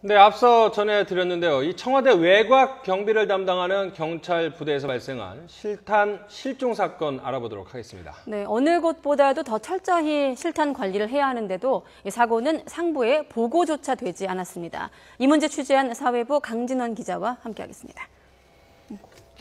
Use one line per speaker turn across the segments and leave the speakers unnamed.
네, 앞서 전해드렸는데요. 이 청와대 외곽 경비를 담당하는 경찰 부대에서 발생한 실탄 실종 사건 알아보도록 하겠습니다.
네, 어느 곳보다도 더 철저히 실탄 관리를 해야 하는데도 이 사고는 상부에 보고조차 되지 않았습니다. 이 문제 취재한 사회부 강진원 기자와 함께하겠습니다.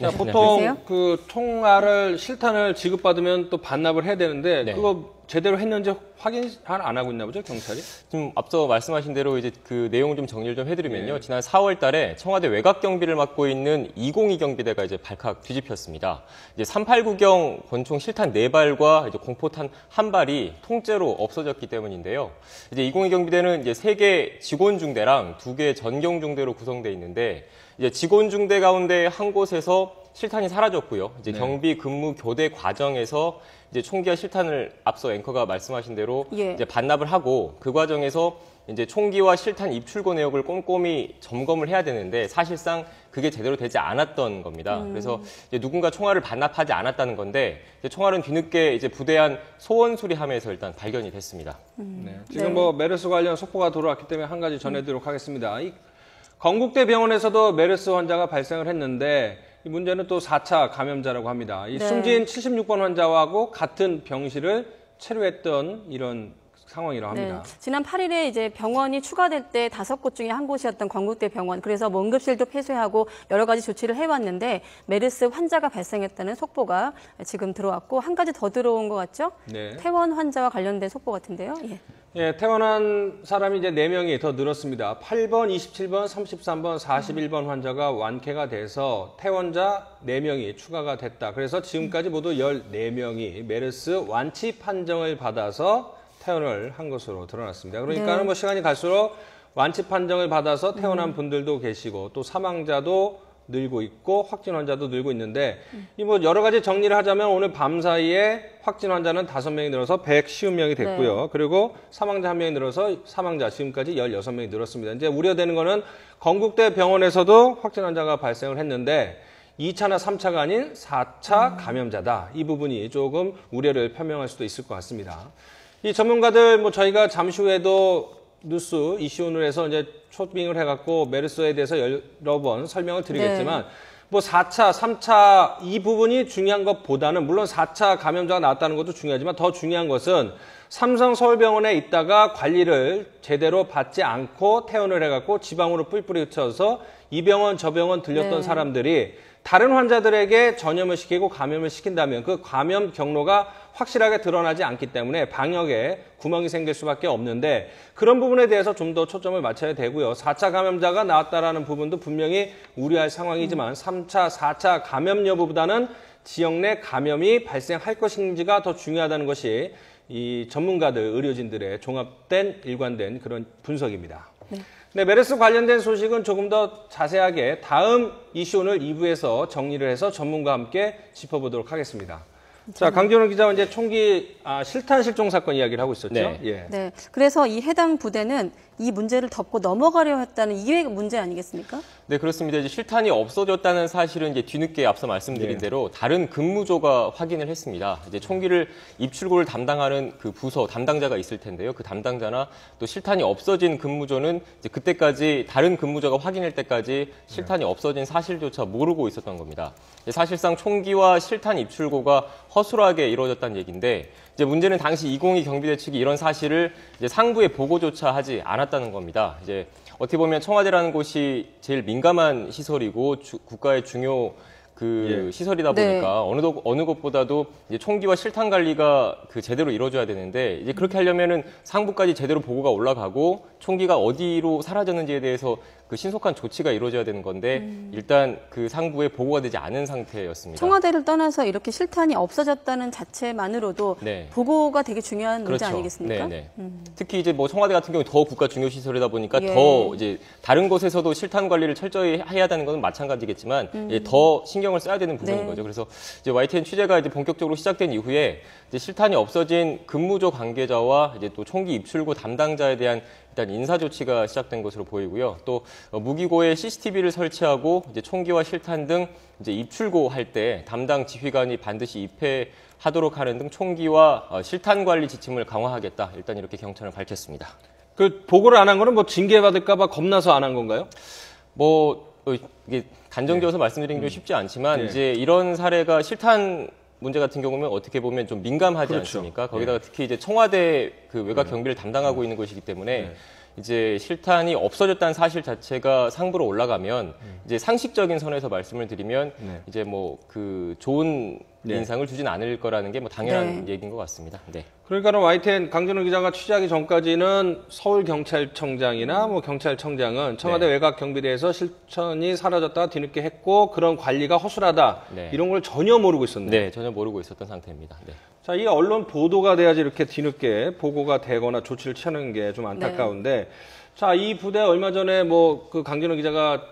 자, 보통 그 총알을 실탄을 지급받으면 또 반납을 해야 되는데 그거 제대로 했는지 확인 안 하고 있나 보죠, 경찰이?
지금 앞서 말씀하신 대로 이제 그 내용을 좀 정리를 좀 해드리면요. 지난 4월 달에 청와대 외곽 경비를 맡고 있는 202 경비대가 이제 발칵 뒤집혔습니다. 이제 389경 권총 실탄 4발과 이제 공포탄 1발이 통째로 없어졌기 때문인데요. 이제 202 경비대는 이제 3개 직원 중대랑 2개 전경 중대로 구성되어 있는데 이제 직원 중대 가운데 한 곳에서 실탄이 사라졌고요. 이제 경비 근무 교대 과정에서 이제 총기와 실탄을 앞서 앵커가 말씀하신 대로 이제 반납을 하고 그 과정에서 이제 총기와 실탄 입출고 내역을 꼼꼼히 점검을 해야 되는데 사실상 그게 제대로 되지 않았던 겁니다. 그래서 이제 누군가 총알을 반납하지 않았다는 건데 이제 총알은 뒤늦게 이제 부대 안 소원 수리함에서 일단 발견이 됐습니다.
지금 뭐 메르스 관련 속보가 들어왔기 때문에 한 가지 전해드리도록 하겠습니다. 이 건국대 병원에서도 메르스 환자가 발생을 했는데 이 문제는 또 4차 감염자라고 합니다. 이 숨진 76번 환자하고 같은 병실을 체류했던 이런 상황이라고 합니다.
지난 8일에 이제 병원이 추가될 때 5곳 중에 한 곳이었던 건국대 병원. 그래서 뭐 응급실도 폐쇄하고 여러 가지 조치를 해왔는데 메르스 환자가 발생했다는 속보가 지금 들어왔고 한 가지 더 들어온 것 같죠? 퇴원 환자와 관련된 속보 같은데요.
퇴원한 사람이 이제 4명이 더 늘었습니다. 8번, 27번, 33번, 41번 환자가 완쾌가 돼서 퇴원자 4명이 추가가 됐다. 그래서 지금까지 모두 14명이 메르스 완치 판정을 받아서 퇴원을 한 것으로 드러났습니다. 그러니까 뭐 시간이 갈수록 완치 판정을 받아서 퇴원한 분들도 계시고 또 사망자도 늘고 있고 확진 환자도 늘고 있는데 이 뭐 여러 가지 정리를 하자면 오늘 밤 사이에 확진 환자는 5명이 늘어서 150명이 됐고요. 그리고 사망자 1명이 늘어서 사망자 지금까지 16명이 늘었습니다. 이제 우려되는 거는 건국대 병원에서도 확진 환자가 발생을 했는데 2차나 3차가 아닌 4차 감염자다. 이 부분이 조금 우려를 표명할 수도 있을 것 같습니다. 이 전문가들 뭐 저희가 잠시 후에도 뉴스 이슈온을 해서 이제 초빙을 해갖고 메르스에 대해서 여러 번 설명을 드리겠지만 뭐 4차, 3차 이 부분이 중요한 것보다는 물론 4차 감염자가 나왔다는 것도 중요하지만 더 중요한 것은 삼성 서울병원에 있다가 관리를 제대로 받지 않고 퇴원을 해갖고 지방으로 뿔뿔이 흩어서 이 병원 저 병원 들렸던 사람들이 다른 환자들에게 전염을 시키고 감염을 시킨다면 그 감염 경로가 확실하게 드러나지 않기 때문에 방역에 구멍이 생길 수밖에 없는데 그런 부분에 대해서 좀 더 초점을 맞춰야 되고요. 4차 감염자가 나왔다라는 부분도 분명히 우려할 상황이지만 3차, 4차 감염 여부보다는 지역 내 감염이 발생할 것인지가 더 중요하다는 것이 이 전문가들, 의료진들의 종합된 일관된 그런 분석입니다. 네, 메르스 관련된 소식은 조금 더 자세하게 다음 이슈온을 2부에서 정리를 해서 전문가와 함께 짚어보도록 하겠습니다. 자, 강진원 기자와 이제 총기 실탄 실종 사건 이야기를 하고 있었죠.
네. 그래서 이 해당 부대는 이 문제를 덮고 넘어가려 했다는 이해 문제 아니겠습니까?
네, 그렇습니다. 이제 실탄이 없어졌다는 사실은 이제 뒤늦게 앞서 말씀드린 대로 다른 근무조가 확인을 했습니다. 이제 총기를 입출고를 담당하는 그 부서 담당자가 있을 텐데요. 그 담당자나 또 실탄이 없어진 근무조는 이제 그때까지 다른 근무조가 확인할 때까지 실탄이 없어진 사실조차 모르고 있었던 겁니다. 사실상 총기와 실탄 입출고가 허술하게 이루어졌다는 얘기인데 이제 문제는 당시 202 경비대 측이 이런 사실을 이제 상부에 보고조차 하지 않았다는 겁니다. 이제 어떻게 보면 청와대라는 곳이 제일 민감한 시설이고 국가의 중요 시설이다 보니까 어느 곳보다도 이제 총기와 실탄 관리가 제대로 이루어져야 되는데 이제 그렇게 하려면은 상부까지 제대로 보고가 올라가고 총기가 어디로 사라졌는지에 대해서 그 신속한 조치가 이루어져야 되는 건데 일단 그 상부에 보고가 되지 않은 상태였습니다.
청와대를 떠나서 이렇게 실탄이 없어졌다는 자체만으로도 보고가 되게 중요한 문제 아니겠습니까?
특히 이제 뭐 청와대 같은 경우 더 국가 중요 시설이다 보니까 더 이제 다른 곳에서도 실탄 관리를 철저히 해야 되는 것은 마찬가지겠지만 더 신경을 써야 되는 부분인 거죠. 그래서 이제 YTN 취재가 이제 본격적으로 시작된 이후에 이제 실탄이 없어진 근무조 관계자와 이제 또 총기 입출고 담당자에 대한 일단 인사 조치가 시작된 것으로 보이고요. 또 무기고에 CCTV를 설치하고 이제 총기와 실탄 등 이제 입출고할 때 담당 지휘관이 반드시 입회하도록 하는 등 총기와 실탄 관리 지침을 강화하겠다. 일단 이렇게 경찰은 밝혔습니다.
그 보고를 안 한 거는 뭐 징계받을까봐 겁나서 안 한 건가요?
이게 단정지어서 말씀드리긴 좀 쉽지 않지만
네.
이제 이런 사례가 실탄 문제 같은 경우는 어떻게 보면 좀 민감하지
그렇죠.
않습니까? 거기다가 특히 이제 청와대 그 외곽 경비를 담당하고 있는 것이기 때문에 이제 실탄이 없어졌다는 사실 자체가 상부로 올라가면 이제 상식적인 선에서 말씀을 드리면 이제 뭐 그 좋은 인상을 주진 않을 거라는 게 뭐 당연한 얘기인 것 같습니다. 네.
그러니까는 YTN 강준호 기자가 취재하기 전까지는 서울경찰청장이나 뭐 경찰청장은 청와대 외곽 경비대에서 실천이 사라졌다가 뒤늦게 했고 그런 관리가 허술하다 이런 걸 전혀 모르고 있었네요.
네, 전혀 모르고 있었던 상태입니다. 네.
자, 이 언론 보도가 돼야지 이렇게 뒤늦게 보고가 되거나 조치를 취하는 게 좀 안타까운데 자, 이 부대 얼마 전에 뭐 그 강준호 기자가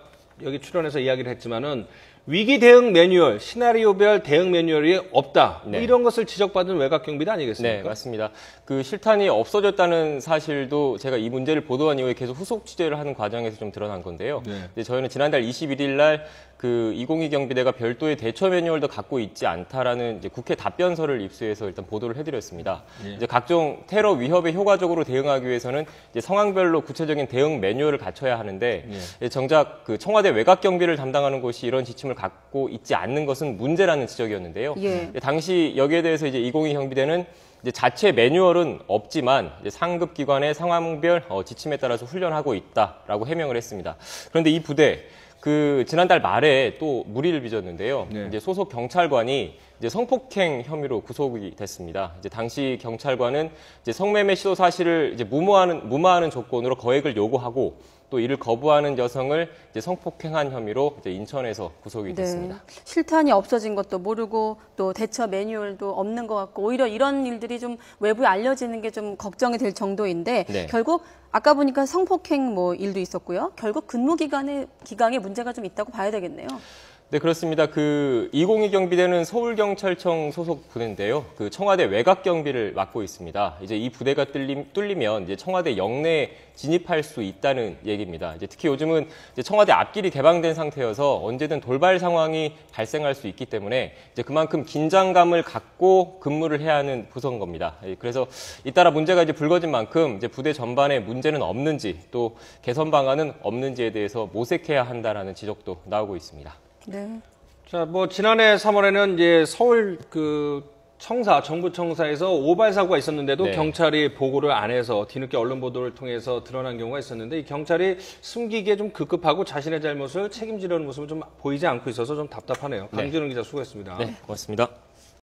여기 출연해서 이야기를 했지만은 위기 대응 매뉴얼, 시나리오별 대응 매뉴얼이 없다. 뭐 이런 것을 지적받은 외곽 경비대 아니겠습니까?
네, 맞습니다. 그 실탄이 없어졌다는 사실도 제가 이 문제를 보도한 이후에 계속 후속 취재를 하는 과정에서 좀 드러난 건데요. 근데 저희는 지난달 21일 날 그 202 경비대가 별도의 대처 매뉴얼도 갖고 있지 않다라는 이제 국회 답변서를 입수해서 일단 보도를 해드렸습니다. 이제 각종 테러 위협에 효과적으로 대응하기 위해서는 이제 상황별로 구체적인 대응 매뉴얼을 갖춰야 하는데 정작 그 청와대 외곽 경비를 담당하는 곳이 이런 지침을 갖고 있지 않는 것은 문제라는 지적이었는데요. 당시 여기에 대해서 이제 202 경비대는 이제 자체 매뉴얼은 없지만 이제 상급 기관의 상황별 지침에 따라서 훈련하고 있다라고 해명을 했습니다. 그런데 이 부대 그 지난달 말에 또 물의를 빚었는데요. 이제 소속 경찰관이 이제 성폭행 혐의로 구속이 됐습니다. 이제 당시 경찰관은 이제 성매매 시도 사실을 이제 무마하는 조건으로 거액을 요구하고 또 이를 거부하는 여성을 이제 성폭행한 혐의로 이제 인천에서 구속이 됐습니다.
실탄이 없어진 것도 모르고 또 대처 매뉴얼도 없는 것 같고 오히려 이런 일들이 좀 외부에 알려지는 게 좀 걱정이 될 정도인데 결국 아까 보니까 성폭행 뭐 일도 있었고요. 결국 근무 기간에 문제가 좀 있다고 봐야 되겠네요.
네, 그렇습니다. 그 202 경비대는 서울경찰청 소속 부대인데요. 그 청와대 외곽 경비를 맡고 있습니다. 이제 이 부대가 뚫리면 이제 청와대 영내에 진입할 수 있다는 얘기입니다. 이제 특히 요즘은 이제 청와대 앞길이 개방된 상태여서 언제든 돌발 상황이 발생할 수 있기 때문에 이제 그만큼 긴장감을 갖고 근무를 해야 하는 부서인 겁니다. 그래서 잇따라 문제가 이제 불거진 만큼 이제 부대 전반에 문제는 없는지 또 개선 방안은 없는지에 대해서 모색해야 한다라는 지적도 나오고 있습니다.
네.
자, 뭐 지난해 3월에는 이제 서울 그 정부 청사에서 오발 사고가 있었는데도 경찰이 보고를 안 해서 뒤늦게 언론 보도를 통해서 드러난 경우가 있었는데 이 경찰이 숨기기에 좀 급급하고 자신의 잘못을 책임지려는 모습을 좀 보이지 않고 있어서 좀 답답하네요. 강준호 기자 수고했습니다.
네, 고맙습니다.